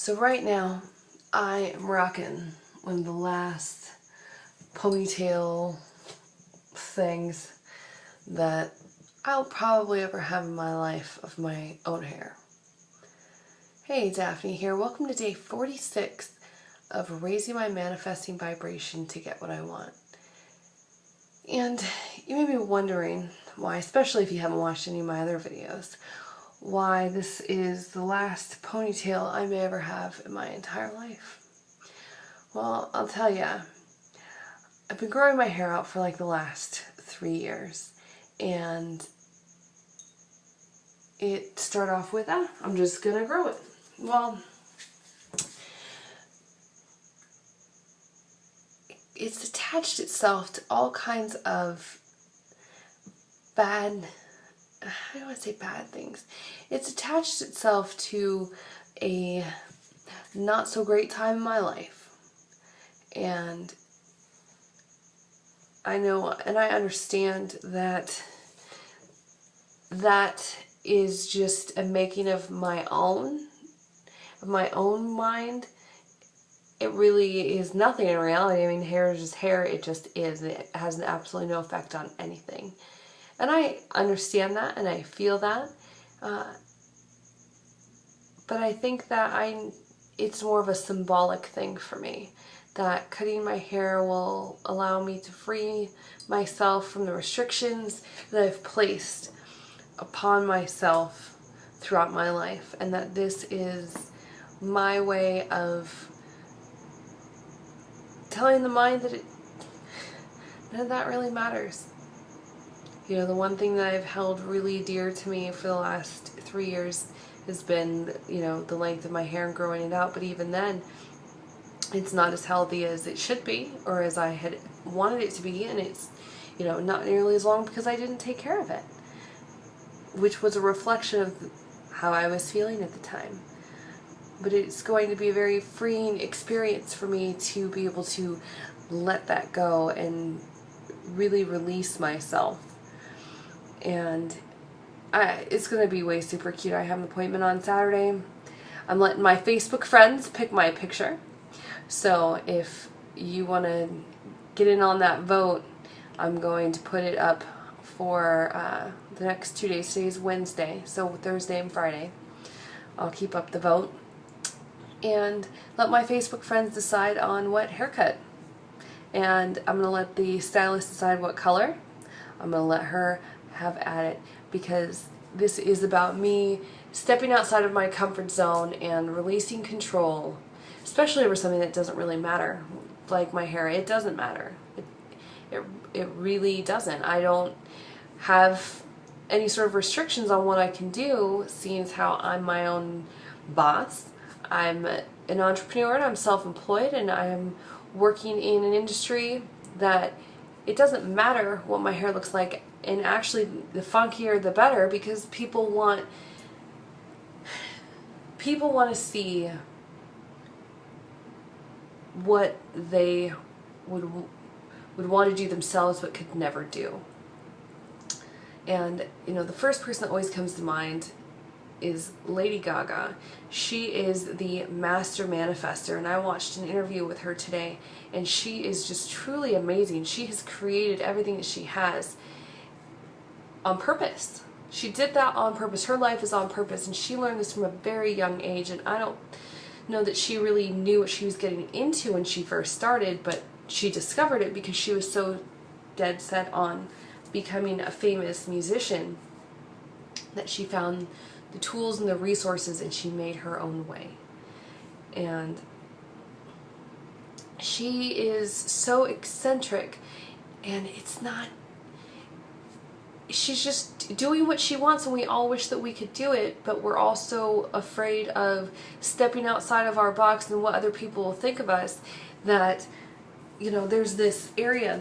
So right now, I am rocking one of the last ponytail things that I'll probably ever have in my life of my own hair. Hey, Daphne here. Welcome to day 46 of raising my manifesting vibration to get what I want. And you may be wondering why, especially if you haven't watched any of my other videos, why this is the last ponytail I may ever have in my entire life. Well, I'll tell ya, I've been growing my hair out for like the last 3 years, and it started off with, I'm just gonna grow it. Well, it's attached itself to all kinds of bad, I don't want to say bad things. It's attached itself to a not so great time in my life. And I know and I understand that that is just a making of my own mind. It really is nothing in reality. I mean, hair is just hair. It just is. It has absolutely no effect on anything. And I understand that and I feel that. But I think that it's more of a symbolic thing for me. That cutting my hair will allow me to free myself from the restrictions that I've placed upon myself throughout my life. And that this is my way of telling the mind that none of that really matters. You know, the one thing that I've held really dear to me for the last 3 years has been, you know, the length of my hair and growing it out. But even then, it's not as healthy as it should be, or as I had wanted it to be, and it's, you know, not nearly as long because I didn't take care of it, which was a reflection of how I was feeling at the time. But it's going to be a very freeing experience for me to be able to let that go and really release myself. And it's going to be way super cute. I have an appointment on Saturday. I'm letting my Facebook friends pick my picture. So if you want to get in on that vote, I'm going to put it up for the next 2 days. Today's Wednesday, so Thursday and Friday. I'll keep up the vote and let my Facebook friends decide on what haircut. And I'm going to let the stylist decide what color. I'm going to let her have at it, because this is about me stepping outside of my comfort zone and releasing control, especially over something that doesn't really matter, like my hair. It doesn't matter. It really doesn't. I don't have any sort of restrictions on what I can do, seeing as how I'm my own boss. I'm an entrepreneur and I'm self-employed, and I'm working in an industry that it doesn't matter what my hair looks like, and actually the funkier the better, because people want to see what they would want to do themselves but could never do. And you know, the first person that always comes to mind is Lady Gaga. She is the master manifester, and I watched an interview with her today, and she is just truly amazing. She has created everything that she has on purpose. She did that on purpose. Her life is on purpose, and she learned this from a very young age, and I don't know that she really knew what she was getting into when she first started, but she discovered it because she was so dead set on becoming a famous musician that she found the tools and the resources, and she made her own way. And she is so eccentric, and she's just doing what she wants, and we all wish that we could do it, but we're also afraid of stepping outside of our box and what other people will think of us. That, you know, there's this area,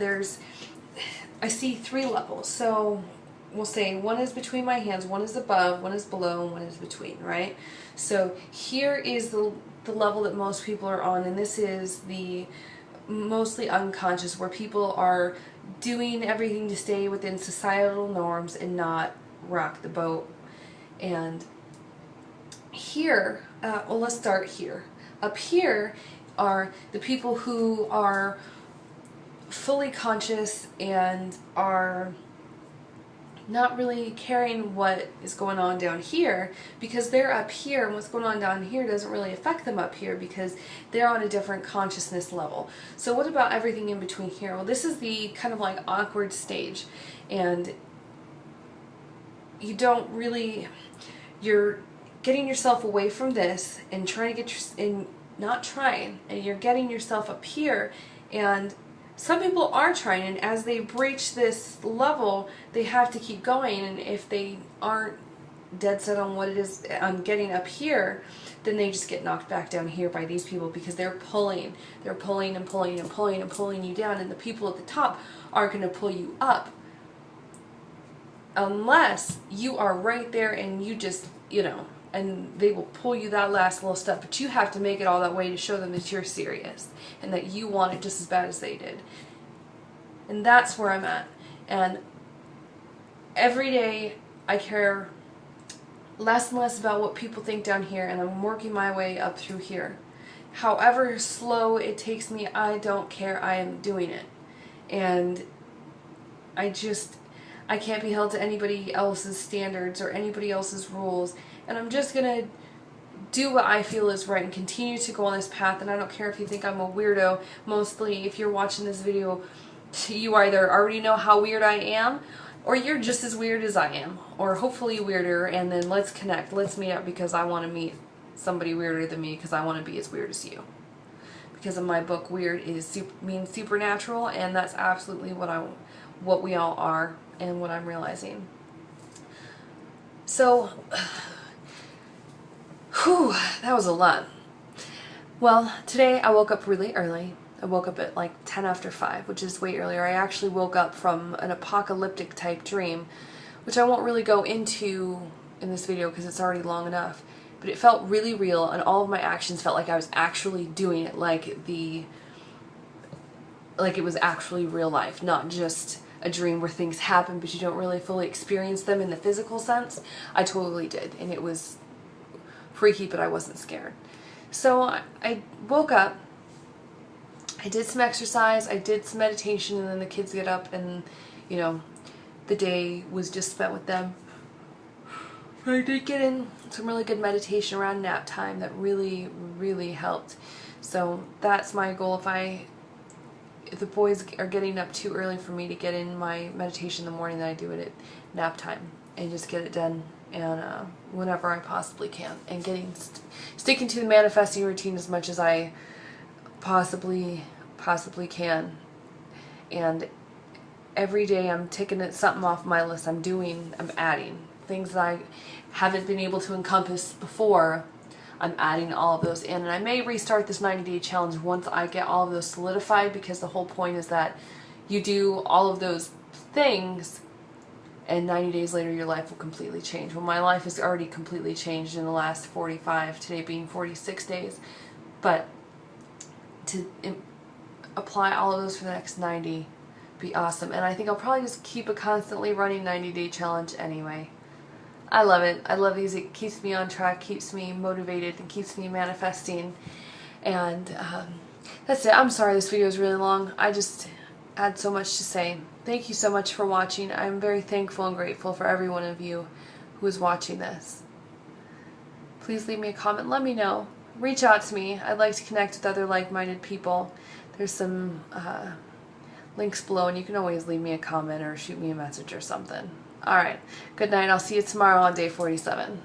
I see 3 levels. So we'll say one is between my hands, one is above, one is below, and one is between, right? So here is the level that most people are on, and this is the mostly unconscious, where people are doing everything to stay within societal norms and not rock the boat. And here, well, let's start here. Up here are the people who are fully conscious and are not really caring what is going on down here, because they're up here and what's going on down here doesn't really affect them up here because they're on a different consciousness level. So what about everything in between here? Well, this is the kind of like awkward stage, and you don't really, you're getting yourself away from this and trying to get and you're getting yourself up here. And some people are trying, and as they breach this level, they have to keep going, and if they aren't dead set on what it is, on getting up here, then they just get knocked back down here by these people, because they're pulling and pulling and pulling and pulling you down, and the people at the top aren't going to pull you up unless you are right there and you just, you know, and they will pull you that last little step, but you have to make it all that way to show them that you're serious and that you want it just as bad as they did. And that's where I'm at. And every day I care less and less about what people think down here, and I'm working my way up through here. However slow it takes me, I don't care. I am doing it. And I can't be held to anybody else's standards or anybody else's rules. And I'm just going to do what I feel is right and continue to go on this path. And I don't care if you think I'm a weirdo. Mostly, if you're watching this video, you either already know how weird I am, or you're just as weird as I am, or hopefully weirder, and then let's connect. Let's meet up, because I want to meet somebody weirder than me, because I want to be as weird as you. Because in my book, weird means supernatural, and that's absolutely what we all are, and what I'm realizing. So, whew, that was a lot. Well, today I woke up really early. I woke up at like 10 after 5, which is way earlier. I actually woke up from an apocalyptic type dream, which I won't really go into in this video because it's already long enough. But it felt really real, and all of my actions felt like I was actually doing it, like it was actually real life, not just a dream where things happen but you don't really fully experience them in the physical sense. I totally did, and it was freaky, but I wasn't scared. So I woke up, I did some exercise, I did some meditation, and then the kids get up, and you know, the day was just spent with them. I did get in some really good meditation around nap time that really, really helped. So that's my goal. If the boys are getting up too early for me to get in my meditation in the morning, then I do it at nap time and just get it done, and whenever I possibly can, and sticking to the manifesting routine as much as I possibly can. And every day I'm ticking something off my list. I'm adding things that I haven't been able to encompass before. I'm adding all of those in, and I may restart this 90-day challenge once I get all of those solidified, because the whole point is that you do all of those things and 90 days later your life will completely change. Well, my life has already completely changed in the last 45, today being 46 days, but to apply all of those for the next 90 be awesome. And I think I'll probably just keep a constantly running 90-day challenge anyway. I love it. I love these. It keeps me on track, keeps me motivated, and keeps me manifesting. And that's it. I'm sorry this video is really long. I just had so much to say. Thank you so much for watching. I'm very thankful and grateful for every one of you who is watching this. Please leave me a comment. Let me know. Reach out to me. I'd like to connect with other like-minded people. There's some links below, and you can always leave me a comment or shoot me a message or something. Alright, good night. I'll see you tomorrow on day 47.